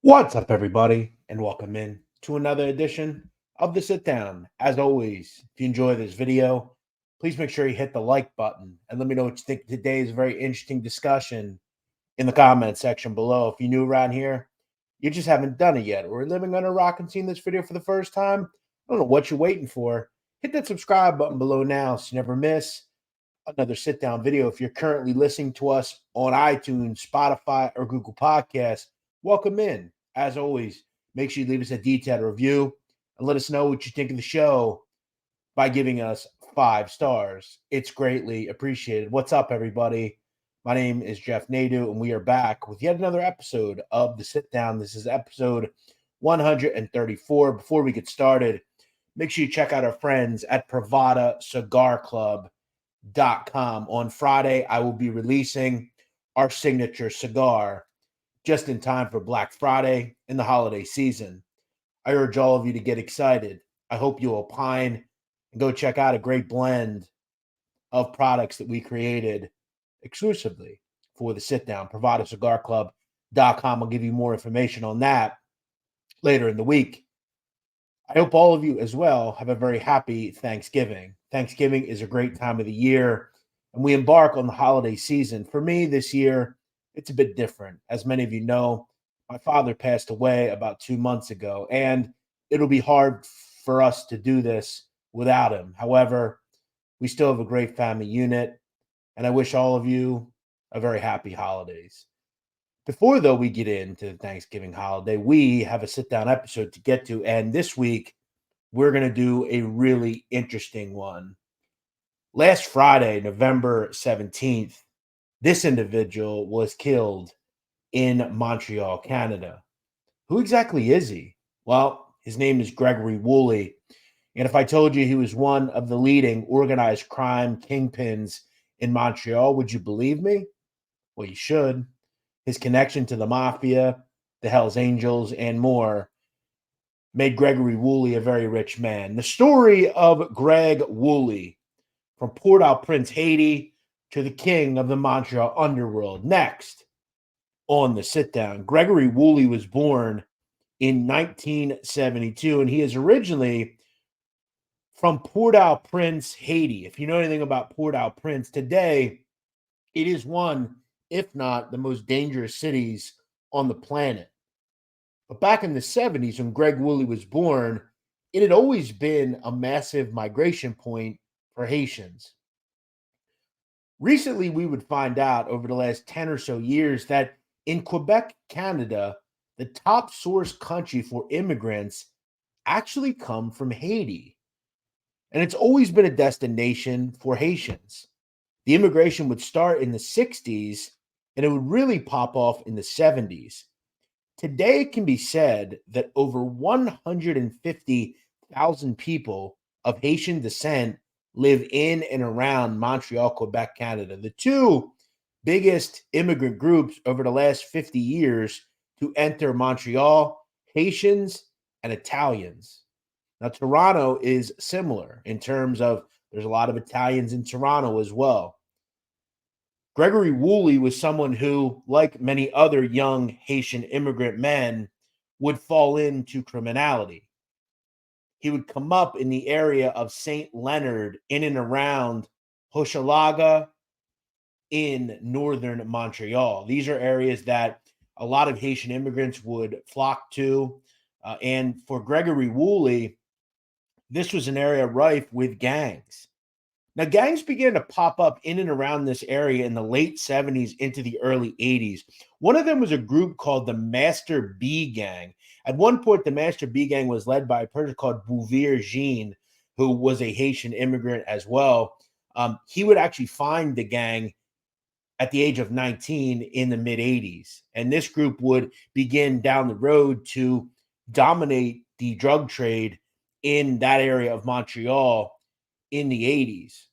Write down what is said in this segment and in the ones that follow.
What's up, everybody, and welcome in to another edition of the Sit Down. As always, if you enjoy this video, please make sure you hit the like button and let me know what you think of today's very interesting discussion in the comment section below. If you're new around here, you just haven't done it yet, or are living under a rock and seeing this video for the first time, I don't know what you're waiting for. Hit that subscribe button below now so you never miss another sit down video. If you're currently listening to us on iTunes, Spotify, or Google Podcasts, welcome in. As always, make sure you leave us a detailed review and let us know what you think of the show by giving us 5 stars. It's greatly appreciated. What's up, everybody? My name is Jeff Nadu, and we are back with yet another episode of the Sit Down. This is episode 134. Before we get started, make sure you check out our friends at Pravada Cigar Club.com. On Friday, I will be releasing our signature cigar just in time for Black Friday and the holiday season. I urge all of you to get excited. I hope you opine and go check out a great blend of products that we created exclusively for the sit down. PravadaCigarClub.com. I'll give you more information on that later in the week. I hope all of you as well have a very happy Thanksgiving. Thanksgiving is a great time of the year, and we embark on the holiday season. For me this year, it's a bit different. As many of you know, my father passed away about 2 months ago, and it'll be hard for us to do this without him. However, we still have a great family unit, and I wish all of you a very happy holidays. Before, though, we get into the Thanksgiving holiday, we have a sit-down episode to get to, and this week, we're going to do a really interesting one. Last Friday, November 17th, this individual was killed in Montreal, Canada. Who exactly is he? Well, his name is Gregory Woolley. And if I told you he was one of the leading organized crime kingpins in Montreal, would you believe me? Well, you should. His connection to the Mafia, the Hells Angels, and more made Gregory Woolley a very rich man. The story of Greg Woolley, from Port-au-Prince, Haiti, to the king of the Montreal underworld. Next on the sit down, Gregory Woolley was born in 1972, and he is originally from Port-au-Prince, Haiti. If you know anything about Port-au-Prince, today it is one, if not the most dangerous cities on the planet. But back in the 70s, when Greg Woolley was born, it had always been a massive migration point for Haitians. Recently, we would find out over the last 10 or so years that in Quebec, Canada, the top source country for immigrants actually come from Haiti. And it's always been a destination for Haitians. The immigration would start in the 60s and it would really pop off in the 70s. Today, it can be said that over 150,000 people of Haitian descent live in and around Montreal, Quebec, Canada. The two biggest immigrant groups over the last 50 years to enter Montreal, Haitians and Italians. Now, Toronto is similar in terms of there's a lot of Italians in Toronto as well. Gregory Woolley was someone who, like many other young Haitian immigrant men, would fall into criminality. He would come up in the area of St. Leonard, in and around Hochelaga in northern Montreal. These are areas that a lot of Haitian immigrants would flock to. And for Gregory Woolley, this was an area rife with gangs. Now, gangs began to pop up in and around this area in the late 70s into the early 80s. One of them was a group called the Master B Gang. At one point, the Master B Gang was led by a person called Bouvier Jean, who was a Haitian immigrant as well. He would actually find the gang at the age of 19 in the mid 80s. And this group would begin down the road to dominate the drug trade in that area of Montreal in the 80s.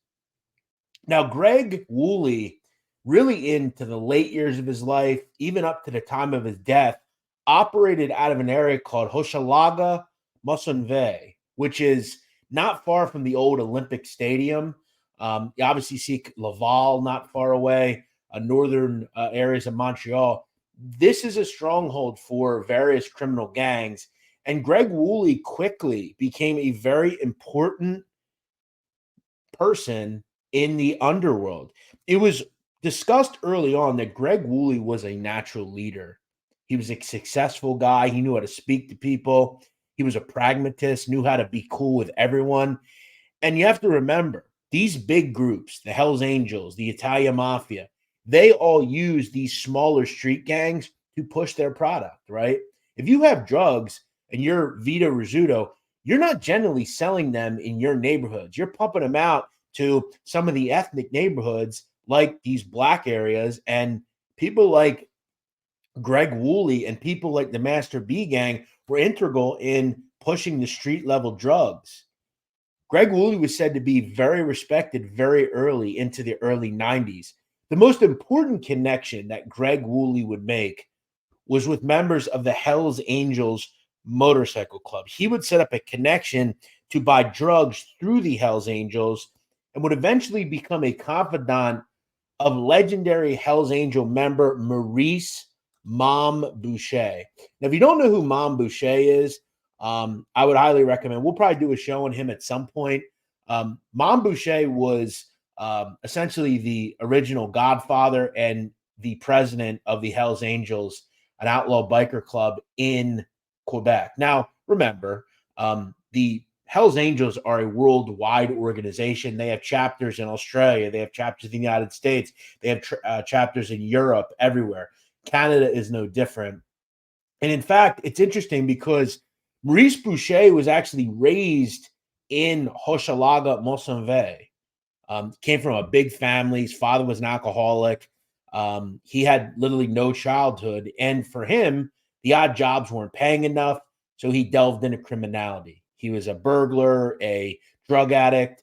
Now, Greg Woolley, really into the late years of his life, even up to the time of his death, operated out of an area called Hochelaga Maisonneuve, which is not far from the old Olympic Stadium. You obviously see Laval not far away, northern areas of Montreal. this is a stronghold for various criminal gangs. And Greg Woolley quickly became a very important person in the underworld. It was discussed early on that Greg Woolley was a natural leader. He was a successful guy. He knew how to speak to people. He was a pragmatist, knew how to be cool with everyone. And you have to remember, these big groups, the Hells Angels, the Italian Mafia, they all use these smaller street gangs to push their product, right? If you have drugs and you're Vito Rizzuto, you're not generally selling them in your neighborhoods. You're pumping them out to some of the ethnic neighborhoods like these black areas. And people like Greg Woolley and people like the Master B gang were integral in pushing the street level drugs. Greg Woolley was said to be very respected very early into the early 90s. The most important connection that Greg Woolley would make was with members of the Hells Angels motorcycle club. He would set up a connection to buy drugs through the Hells Angels and would eventually become a confidant of legendary Hells Angel member Maurice Mom Boucher. Now, if you don't know who Mom Boucher is, I would highly recommend. We'll probably do a show on him at some point. Mom Boucher was essentially the original godfather and the president of the Hells Angels, an outlaw biker club in Quebec. Now, remember, the Hells Angels are a worldwide organization. They have chapters in Australia. They have chapters in the United States. They have chapters in Europe, everywhere. Canada is no different. And in fact, it's interesting because Maurice Boucher was actually raised in Hochelaga, Mosonville. Came from a big family. His father was an alcoholic. He had literally no childhood. And for him, the odd jobs weren't paying enough. So he delved into criminality. He was a burglar, a drug addict.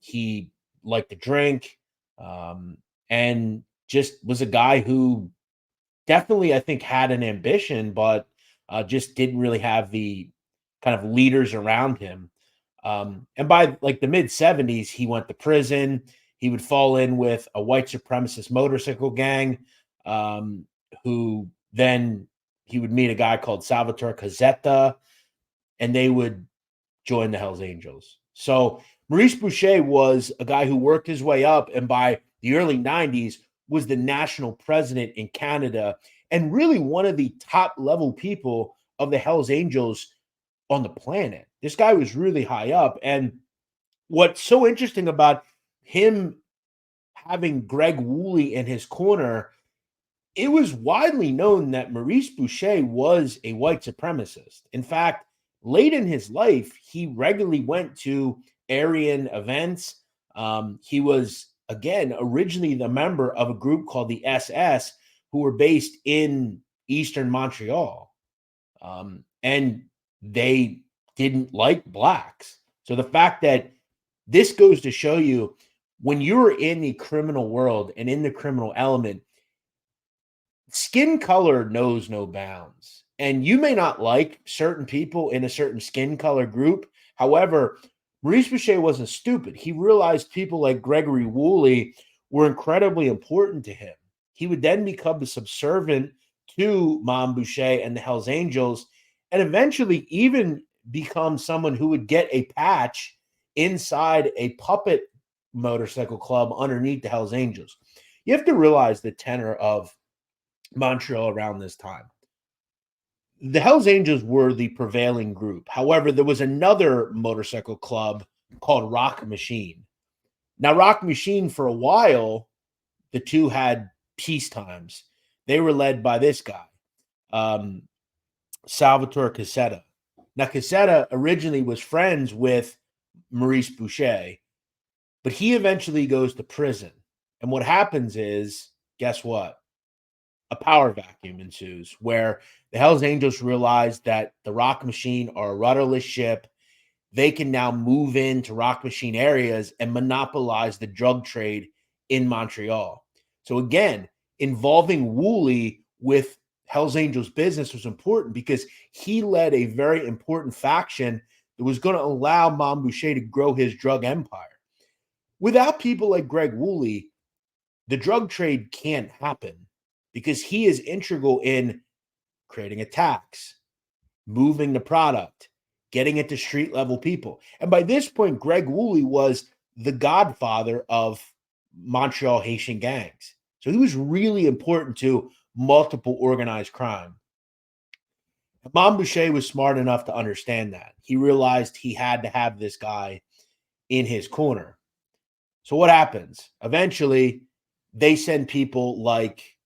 He liked to drink, and just was a guy who definitely, I think, had an ambition, but just didn't really have the kind of leaders around him. And by like the mid 70s, he went to prison. He would fall in with a white supremacist motorcycle gang, who then he would meet a guy called Salvatore Cazzetta, and they would join the Hells Angels. So Maurice Boucher was a guy who worked his way up, and by the early 90s was the national president in Canada and really one of the top level people of the Hells Angels on the planet. This guy was really high up. And what's so interesting about him having Greg Woolley in his corner, it was widely known that Maurice Boucher was a white supremacist. In fact, late in his life, he regularly went to Aryan events. He was, again, originally the member of a group called the SS, who were based in Eastern Montreal. And they didn't like blacks. So the fact that this goes to show you when you're in the criminal world and in the criminal element, skin color knows no bounds. And you may not like certain people in a certain skin color group. However, Maurice Boucher wasn't stupid. He realized people like Gregory Woolley were incredibly important to him. He would then become subservient to Mom Boucher and the Hells Angels, and eventually even become someone who would get a patch inside a puppet motorcycle club underneath the Hells Angels. You have to realize the tenor of Montreal around this time. The Hells Angels were the prevailing group. However, there was another motorcycle club called Rock Machine. Now, Rock Machine, for a while, the two had peace times. They were led by this guy, Salvatore Cassetta. Now, Cassetta originally was friends with Maurice Boucher, but he eventually goes to prison. And what happens is, guess what? A power vacuum ensues where the Hells Angels realize that the Rock Machine are a rudderless ship. They can now move into Rock Machine areas and monopolize the drug trade in Montreal. So again, involving Woolley with Hells Angels business was important because he led a very important faction that was going to allow Mom Boucher to grow his drug empire. Without people like Greg Woolley, the drug trade can't happen. because he is integral in creating attacks, moving the product, getting it to street level people. And by this point, Greg Woolley was the godfather of Montreal Haitian gangs. So he was really important to multiple organized crime. Boucher was smart enough to understand that. He realized he had to have this guy in his corner. So what happens? Eventually, they send people like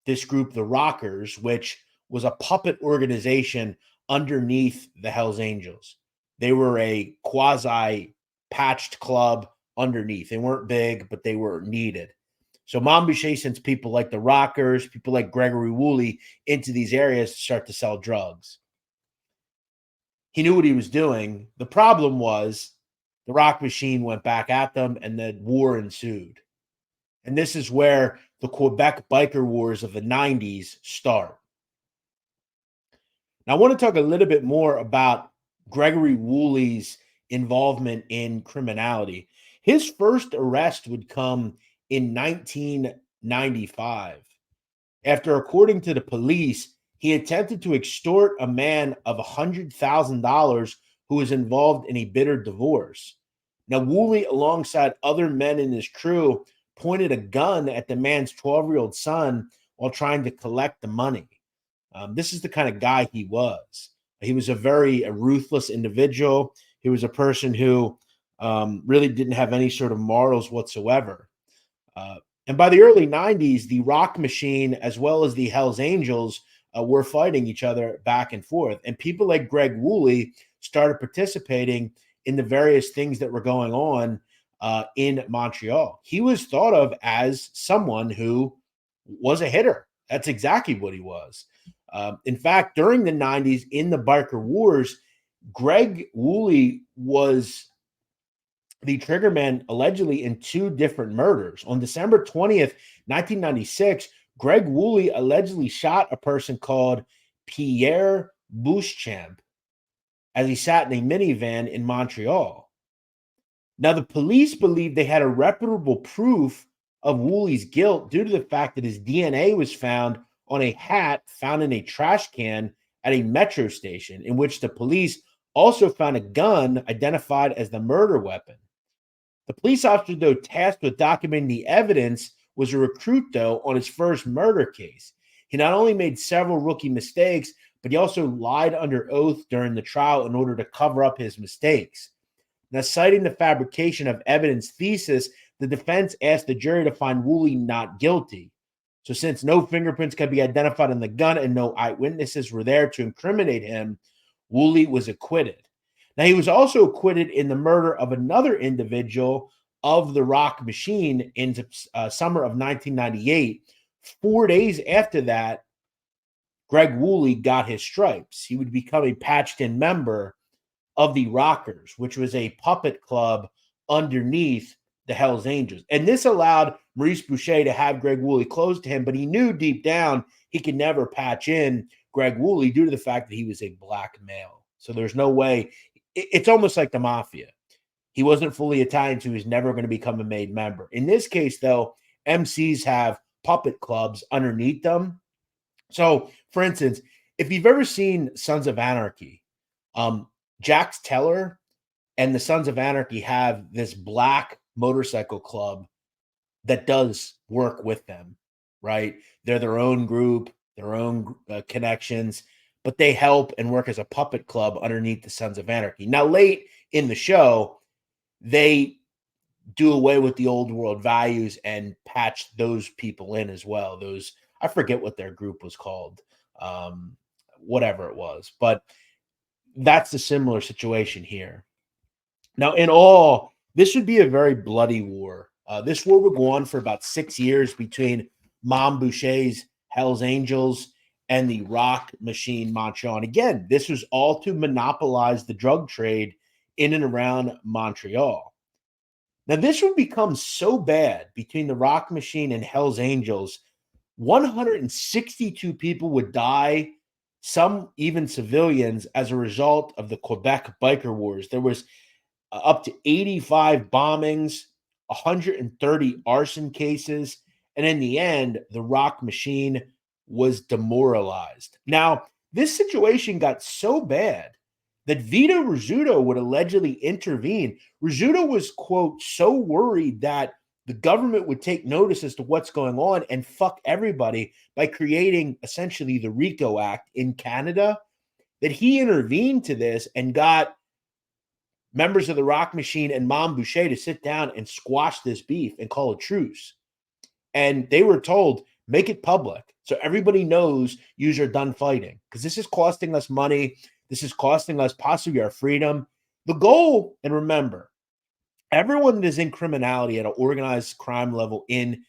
this group, the Rockers, which was a puppet organization underneath the Hells Angels. They were a quasi patched club underneath. They weren't big, but they were needed. So Montboucher sends people like the Rockers, people like Gregory Woolley into these areas to start to sell drugs. He knew what he was doing. The problem was the Rock Machine went back at them and the war ensued. And this is where the Quebec biker wars of the 90s start. Now, I want to talk a little bit more about Gregory Woolley's involvement in criminality. His first arrest would come in 1995 after, according to the police, he attempted to extort a man of $100,000 who was involved in a bitter divorce. Now, Woolley, alongside other men in his crew, pointed a gun at the man's 12-year-old son while trying to collect the money. This is the kind of guy he was. He was a very ruthless individual. He was a person who really didn't have any sort of morals whatsoever. And by the early 90s, the Rock Machine, as well as the Hells Angels, were fighting each other back and forth. And people like Greg Woolley started participating in the various things that were going on in Montreal. He was thought of as someone who was a hitter. That's exactly what he was. In fact, during the 90s, in the biker wars, Greg Woolley was the triggerman allegedly in two different murders. On December 20th, 1996, Greg Woolley allegedly shot a person called Pierre Beauchamp as he sat in a minivan in Montreal. Now, the police believed they had irrefutable proof of Woolley's guilt due to the fact that his DNA was found on a hat found in a trash can at a metro station, in which the police also found a gun identified as the murder weapon. The police officer, though tasked with documenting the evidence, was a Rizzuto on his first murder case. He not only made several rookie mistakes, but he also lied under oath during the trial in order to cover up his mistakes. Now, citing the fabrication of evidence thesis, the defense asked the jury to find Woolley not guilty. So since no fingerprints could be identified on the gun and no eyewitnesses were there to incriminate him, Woolley was acquitted. Now, he was also acquitted in the murder of another individual of the Rock Machine in summer of 1998. 4 days after that, Greg Woolley got his stripes. He would become a patched-in member of the Rockers, which was a puppet club underneath the Hells Angels. And this allowed Maurice Boucher to have Greg Woolley close to him, but he knew deep down he could never patch in Greg Woolley due to the fact that he was a black male. So there's no way. It's almost like the Mafia. He wasn't fully Italian, so he was never going to become a made member. In this case, though, MCs have puppet clubs underneath them. So, for instance, if you've ever seen Sons of Anarchy, Jax Teller and the Sons of Anarchy have this black motorcycle club that does work with them, right? They're their own group, their own connections, but they help and work as a puppet club underneath the Sons of Anarchy. Now, late in the show, they do away with the old world values and patch those people in as well. Those, I forget what their group was called, whatever it was, but that's a similar situation here. Now, in all, this would be a very bloody war. This war would go on for about 6 years between Montboucher's Hells Angels and the Rock Machine Montreal. And again, this was all to monopolize the drug trade in and around Montreal. Now, this would become so bad between the Rock Machine and Hells Angels, 162 people would die, some even civilians, as a result of the Quebec biker wars. There was up to 85 bombings, 130 arson cases, and in the end, the Rock Machine was demoralized. Now, this situation got so bad that Vito Rizzuto would allegedly intervene. Rizzuto was, quote, so worried that the government would take notice as to what's going on and fuck everybody by creating essentially the RICO Act in Canada, that he intervened to this and got members of the Rock Machine and Mom Boucher to sit down and squash this beef and call a truce. And they were told, make it public so everybody knows you're done fighting, because this is costing us money. This is costing us possibly our freedom. The goal, and remember, everyone that is in criminality at an organized crime level in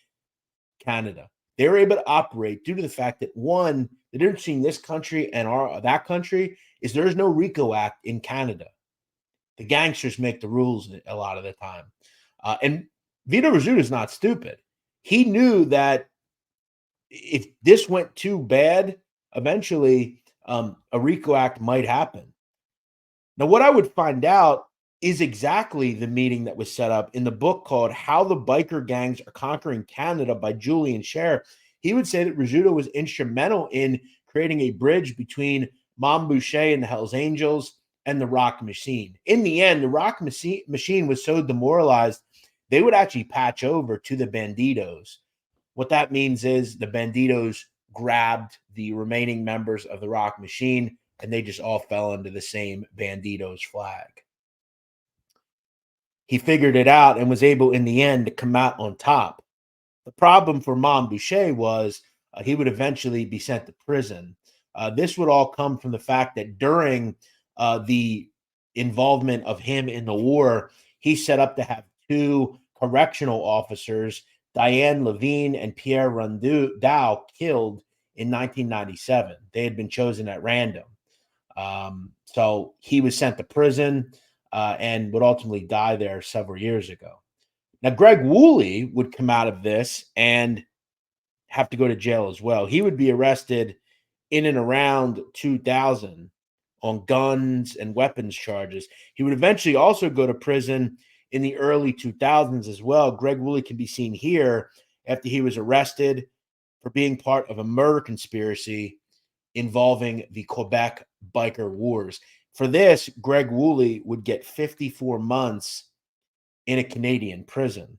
Canada, they were able to operate due to the fact that, one, the difference between this country and that country is there is no RICO Act in Canada. The gangsters make the rules a lot of the time. And Vito Rizzuto is not stupid. He knew that if this went too bad, eventually a RICO Act might happen. Now, what I would find out is exactly the meeting that was set up in the book called How the Biker Gangs Are Conquering Canada by Julian Scher. He would say that Rizzuto was instrumental in creating a bridge between Mom Boucher and the Hells Angels and the Rock Machine. In the end, the Rock Machine was so demoralized, they would actually patch over to the Bandidos. What that means is the Bandidos grabbed the remaining members of the Rock Machine, and they just all fell under the same Bandidos flag. He figured it out and was able, in the end, to come out on top. The problem for Mom Boucher was he would eventually be sent to prison. This would all come from the fact that during the involvement of him in the war, he set up to have two correctional officers, Diane Levine and Pierre Rondeau, killed in 1997. They had been chosen at random. So he was sent to prison and would ultimately die there several years ago. Now, Greg Woolley would come out of this and have to go to jail as well. He would be arrested in and around 2000 on guns and weapons charges. He would eventually also go to prison in the early 2000s as well. Greg Woolley can be seen here after he was arrested for being part of a murder conspiracy involving the Quebec biker wars. For this, Greg Woolley would get 54 months in a Canadian prison.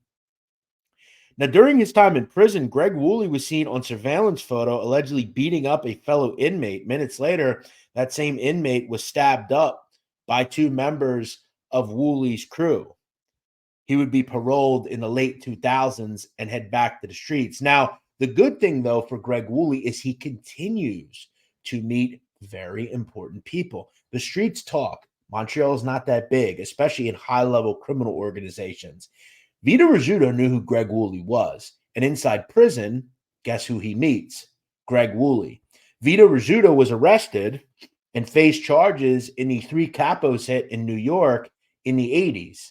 Now, during his time in prison, Greg Woolley was seen on surveillance photo allegedly beating up a fellow inmate. Minutes later, that same inmate was stabbed up by two members of Woolley's crew. He would be paroled in the late 2000s and head back to the streets. Now, the good thing, though, for Greg Woolley is he continues to meet very important people. The streets talk. Montreal is not that big, especially in high-level criminal organizations. Vito Rizzuto knew who Greg Woolley was. And inside prison, guess who he meets? Greg Woolley. Vito Rizzuto was arrested and faced charges in the Three Capos hit in New York in the 80s.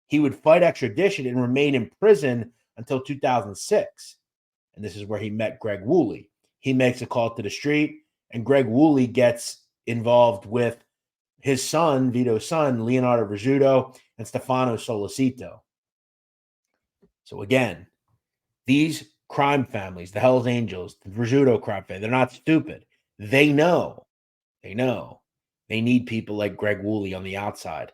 He would fight extradition and remain in prison until 2006. And this is where he met Greg Woolley. He makes a call to the street, and Greg Woolley gets involved with his son, Vito's son, Leonardo Rizzuto, and Stefano Solicito. So again, these crime families, the Hells Angels, the Rizzuto crime family, they're not stupid. They know they need people like Greg Woolley on the outside.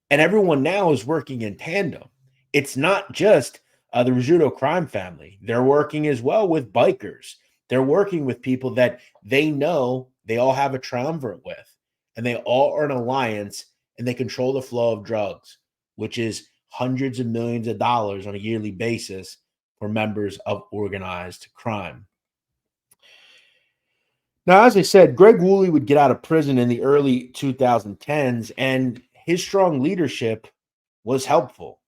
And everyone now is working in tandem. It's not just the Rizzuto crime family. They're working as well with bikers. They're working with people that they know they all have a triumvirate with, and they all are an alliance, and they control the flow of drugs, which is hundreds of millions of dollars on a yearly basis for members of organized crime. Now, as I said, Greg Woolley would get out of prison in the early 2010s, and his strong leadership was helpful.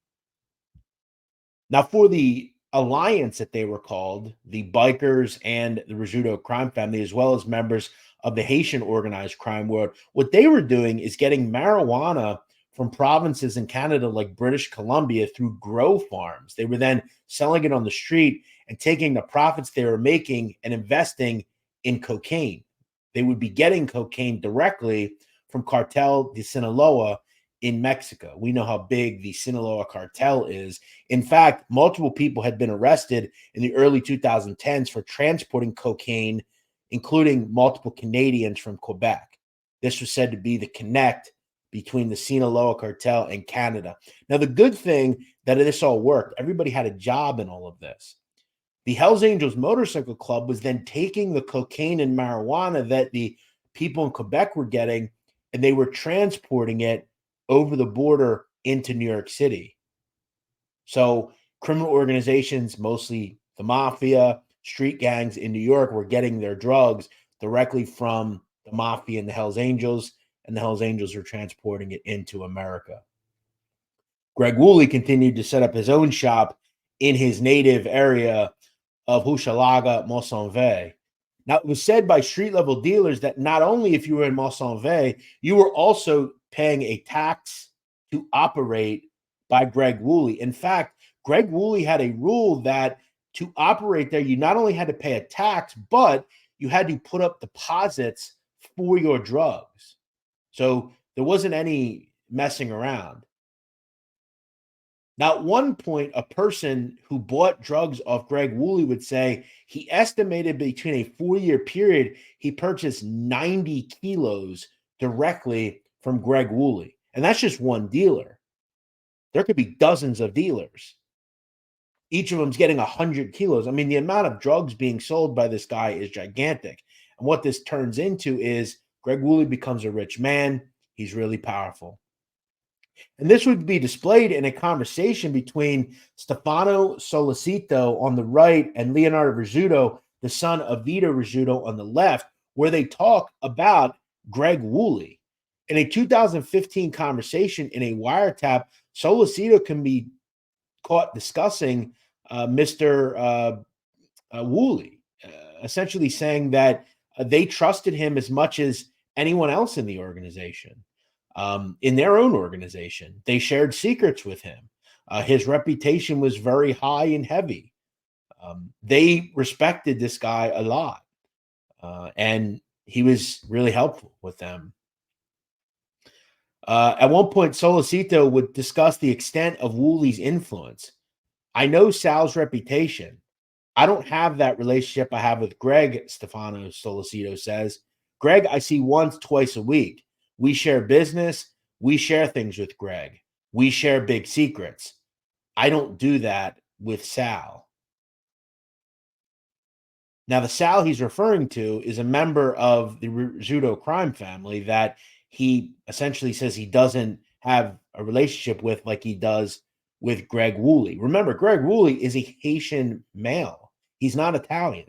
Now, for the alliance that they were called, the bikers and the Rizzuto crime family, as well as members of the Haitian organized crime world, what they were doing is getting marijuana from provinces in Canada like British Columbia through grow farms. They were then selling it on the street and taking the profits they were making and investing in cocaine. They would be getting cocaine directly from Cartel de Sinaloa in Mexico. We know how big the Sinaloa cartel is. In fact, multiple people had been arrested in the early 2010s for transporting cocaine, including multiple Canadians from Quebec. This was said to be the connect between the Sinaloa cartel and Canada. Now, the good thing that this all worked, everybody had a job in all of this. The Hells Angels Motorcycle Club was then taking the cocaine and marijuana that the people in Quebec were getting, and they were transporting it over the border into New York City. So criminal organizations, mostly the mafia, street gangs in New York, were getting their drugs directly from the mafia and the Hells Angels, and the Hells Angels were transporting it into America. Greg Woolley continued to set up his own shop in his native area of Hochelaga, Maisonneuve. Now, it was said by street-level dealers that not only if you were in Maisonneuve, you were also paying a tax to operate by Greg Woolley. In fact, Greg Woolley had a rule that to operate there, you not only had to pay a tax, but you had to put up deposits for your drugs. So there wasn't any messing around. Now, at one point, a person who bought drugs off Greg Woolley would say he estimated between a 4-year period, he purchased 90 kilos directly from Greg Woolley. And that's just one dealer. There could be dozens of dealers. Each of them's getting 100 kilos. I mean, the amount of drugs being sold by this guy is gigantic. And what this turns into is Greg Woolley becomes a rich man. He's really powerful. And this would be displayed in a conversation between Stefano Solicito on the right and Leonardo Rizzuto, the son of Vito Rizzuto, on the left, where they talk about Greg Woolley. In a 2015 conversation in a wiretap, Solicito can be caught discussing Mr. Woolley, essentially saying that they trusted him as much as anyone else in the organization. In their own organization, they shared secrets with him. His reputation was very high and heavy. They respected this guy a lot, and he was really helpful with them. At one point, Solicito would discuss the extent of Woolley's influence. I know Sal's reputation. I don't have that relationship I have with Greg, Stefano Solicito says. Greg, I see once, twice a week. We share business. We share things with Greg. We share big secrets. I don't do that with Sal. Now, the Sal he's referring to is a member of the Rizzuto crime family that he essentially says he doesn't have a relationship with like he does with Greg Woolley. Remember, Greg Woolley is a Haitian male. He's not Italian.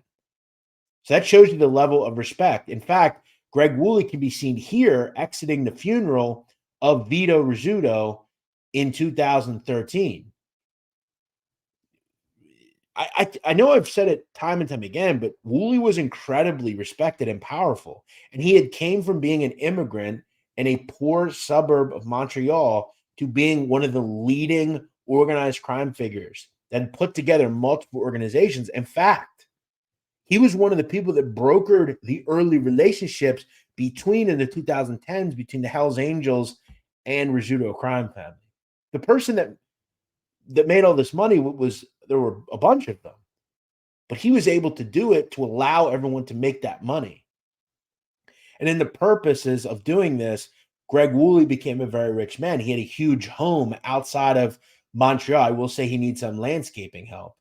So that shows you the level of respect. In fact, Greg Woolley can be seen here exiting the funeral of Vito Rizzuto in 2013. I know I've said it time and time again, but Woolley was incredibly respected and powerful. And he had came from being an immigrant in a poor suburb of Montreal to being one of the leading organized crime figures that put together multiple organizations. In fact, he was one of the people that brokered the early relationships between in the 2010s between the Hells Angels and Rizzuto crime family. The person that made all this money was, there were a bunch of them, but he was able to do it to allow everyone to make that money. And in the purposes of doing this, Greg Woolley became a very rich man. He had a huge home outside of Montreal. I will say he needs some landscaping help.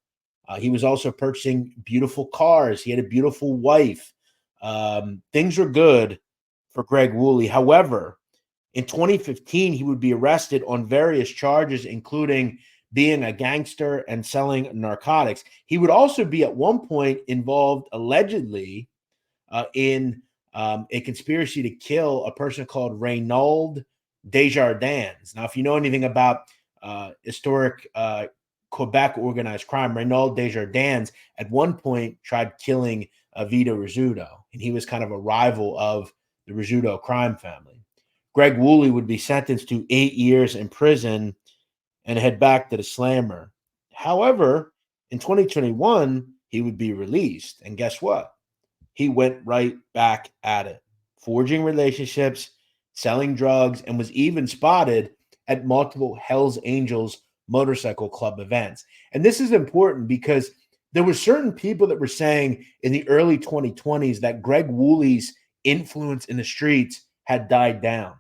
He was also purchasing beautiful cars. He had a beautiful wife. Things were good for Greg Woolley. However, in 2015, he would be arrested on various charges, including being a gangster and selling narcotics. He would also be at one point involved, allegedly, in a conspiracy to kill a person called Reynaud Desjardins. Now, if you know anything about historic Quebec organized crime, Reynaud Desjardins at one point tried killing Vito Rizzuto, and he was kind of a rival of the Rizzuto crime family. Greg Woolley would be sentenced to 8 years in prison and head back to the slammer. However, in 2021, he would be released. And guess what? He went right back at it, forging relationships, selling drugs, and was even spotted at multiple Hells Angels motorcycle club events. And this is important because there were certain people that were saying in the early 2020s that Greg Woolley's influence in the streets had died down.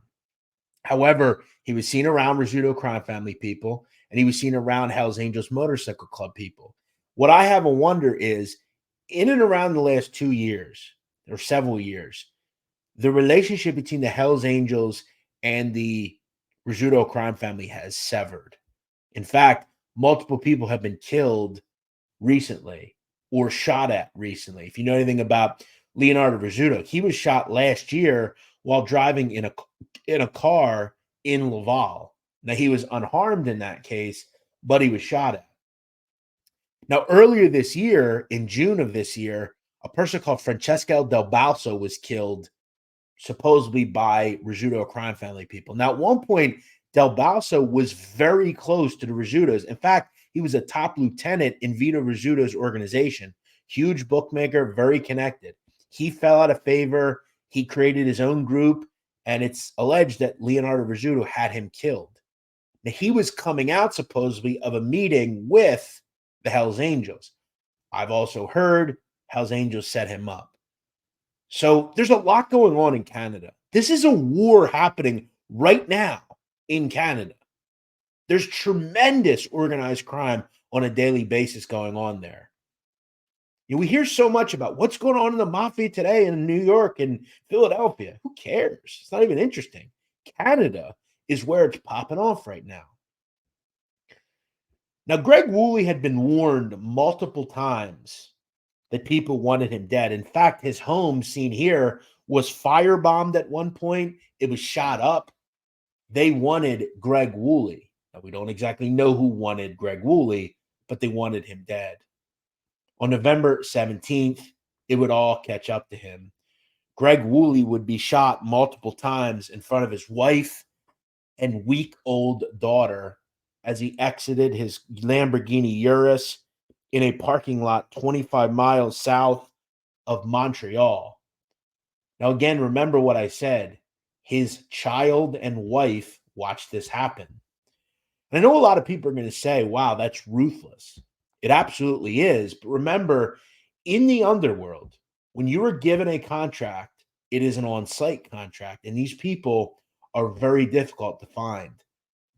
However, he was seen around Rizzuto crime family people and he was seen around Hells Angels motorcycle club people. What I have a wonder is in and around the last 2 years or several years, the relationship between the Hells Angels and the Rizzuto crime family has severed. In fact, multiple people have been killed recently or shot at recently. If you know anything about Leonardo Rizzuto, he was shot last year while driving in a car in Laval. Now he was unharmed in that case, but he was shot at. Now earlier this year, in June of this year, a person called Francesco Del Balso was killed supposedly by Rizzuto crime family people. Now, at one point, Del Balso was very close to the Rizzutos. In fact, he was a top lieutenant in Vito Rizzuto's organization. Huge bookmaker, very connected. He fell out of favor. He created his own group, and it's alleged that Leonardo Rizzuto had him killed. Now, he was coming out supposedly of a meeting with the Hells Angels. I've also heard Hells Angels set him up. So there's a lot going on in Canada. This is a war happening right now in Canada. There's tremendous organized crime on a daily basis going on there. You know, we hear so much about what's going on in the mafia today in New York and Philadelphia. Who cares? It's not even interesting. Canada is where it's popping off right now. Now, Greg Woolley had been warned multiple times that people wanted him dead. In fact, his home seen here was firebombed at one point. It was shot up. They wanted Greg Woolley. Now, we don't exactly know who wanted Greg Woolley, but they wanted him dead. On November 17th, it would all catch up to him. Greg Woolley would be shot multiple times in front of his wife and week-old daughter as he exited his Lamborghini Urus in a parking lot 25 miles south of Montreal. Now, again, remember what I said. His child and wife watched this happen. And I know a lot of people are going to say, wow, that's ruthless. It absolutely is. But remember, in the underworld, when you are given a contract, it is an on-site contract. And these people are very difficult to find.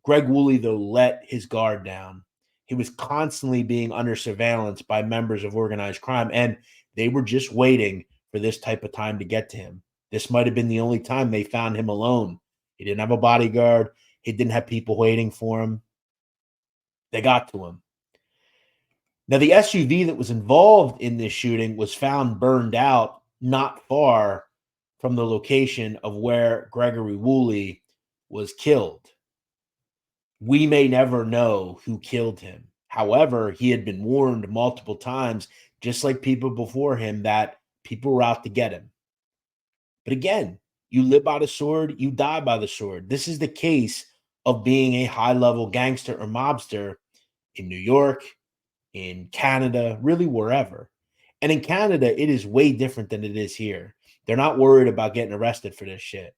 Greg Woolley, though, let his guard down. He was constantly being under surveillance by members of organized crime, and they were just waiting for this type of time to get to him. This might have been the only time they found him alone. He didn't have a bodyguard. He didn't have people waiting for him. They got to him. Now, the SUV that was involved in this shooting was found burned out not far from the location of where Gregory Woolley was killed. We may never know who killed him. However, he had been warned multiple times, just like people before him, that people were out to get him. But again, you live by the sword, you die by the sword. This is the case of being a high-level gangster or mobster in New York, in Canada, really wherever. And in Canada, it is way different than it is here. They're not worried about getting arrested for this shit.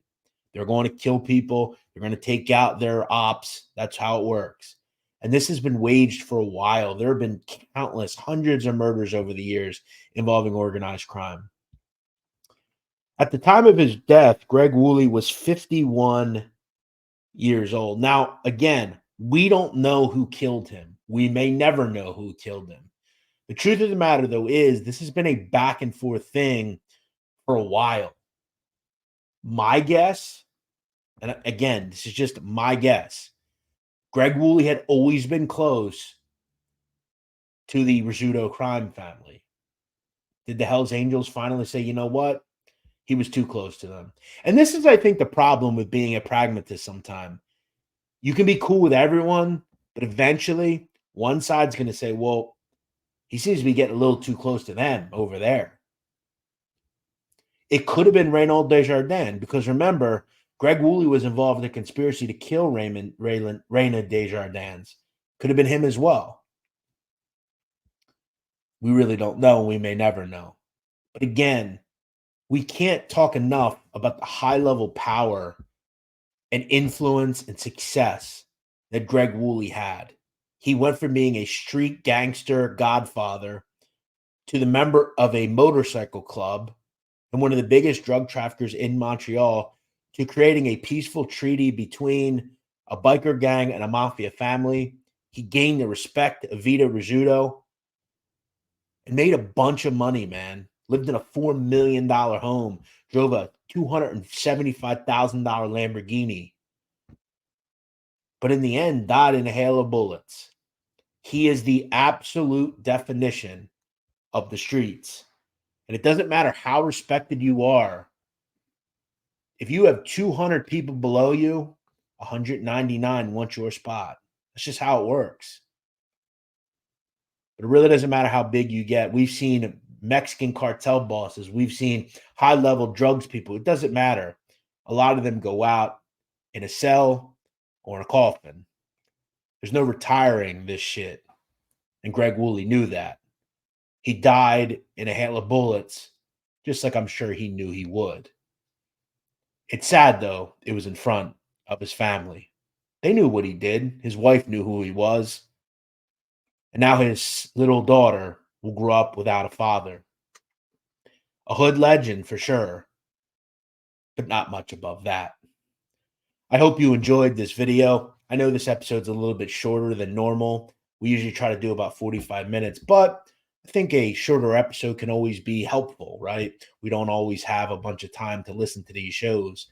They're going to kill people. They're going to take out their ops. That's how it works. And this has been waged for a while. There have been countless, hundreds of murders over the years involving organized crime. At the time of his death, Greg Woolley was 51 years old. Now, again, we don't know who killed him. We may never know who killed him. The truth of the matter, though, is this has been a back and forth thing for a while. My guess, and again, this is just my guess, Greg Woolley had always been close to the Rizzuto crime family. Did the Hells Angels finally say, you know what? He was too close to them. And this is, I think, the problem with being a pragmatist sometimes. You can be cool with everyone, but eventually one side's going to say, well, he seems to be getting a little too close to them over there. It could have been Reynold Desjardins because remember, Greg Woolley was involved in a conspiracy to kill Reynold Desjardins. Could have been him as well. We really don't know. We may never know. But again, we can't talk enough about the high-level power and influence and success that Greg Woolley had. He went from being a street gangster godfather to the member of a motorcycle club and one of the biggest drug traffickers in Montreal to creating a peaceful treaty between a biker gang and a mafia family. He gained the respect of Vito Rizzuto and made a bunch of money, man. Lived in a $4 million home, drove a $275,000 Lamborghini, but in the end, died in a hail of bullets. He is the absolute definition of the streets. And it doesn't matter how respected you are. If you have 200 people below you, 199 want your spot. That's just how it works. But it really doesn't matter how big you get. We've seen Mexican cartel bosses. We've seen high-level drugs people. It doesn't matter. A lot of them go out in a cell or in a coffin. There's no retiring this shit. And Greg Woolley knew that. He died in a hail of bullets, just like I'm sure he knew he would. It's sad, though, it was in front of his family. They knew what he did. His wife knew who he was. And now his little daughter will grow up without a father. A hood legend for sure, but not much above that. I hope you enjoyed this video. I know this episode's a little bit shorter than normal. We usually try to do about 45 minutes, but I think a shorter episode can always be helpful, right? We don't always have a bunch of time to listen to these shows.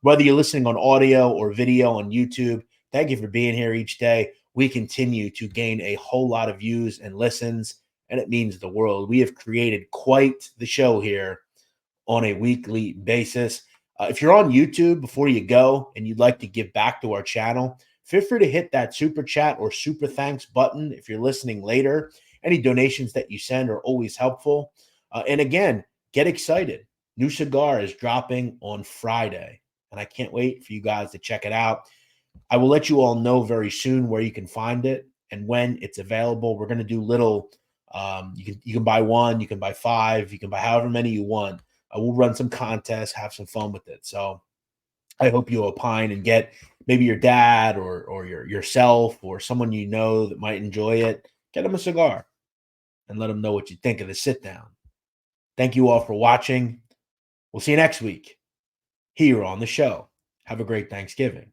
Whether you're listening on audio or video on YouTube, thank you for being here each day. We continue to gain a whole lot of views and listens, and it means the world. We have created quite the show here on a weekly basis. If you're on YouTube, before you go and you'd like to give back to our channel, feel free to hit that super chat or super thanks button if you're listening later. Any donations that you send are always helpful. And again, get excited. New cigar is dropping on Friday, and I can't wait for you guys to check it out. I will let you all know very soon where you can find it and when it's available. We're going to do little, you can buy one, you can buy 5, you can buy however many you want. We'll run some contests, have some fun with it. So I hope you opine and get maybe your dad or yourself or someone you know that might enjoy it. Get them a cigar and let them know what you think of the sit down. Thank you all for watching. We'll see you next week here on the show. Have a great Thanksgiving.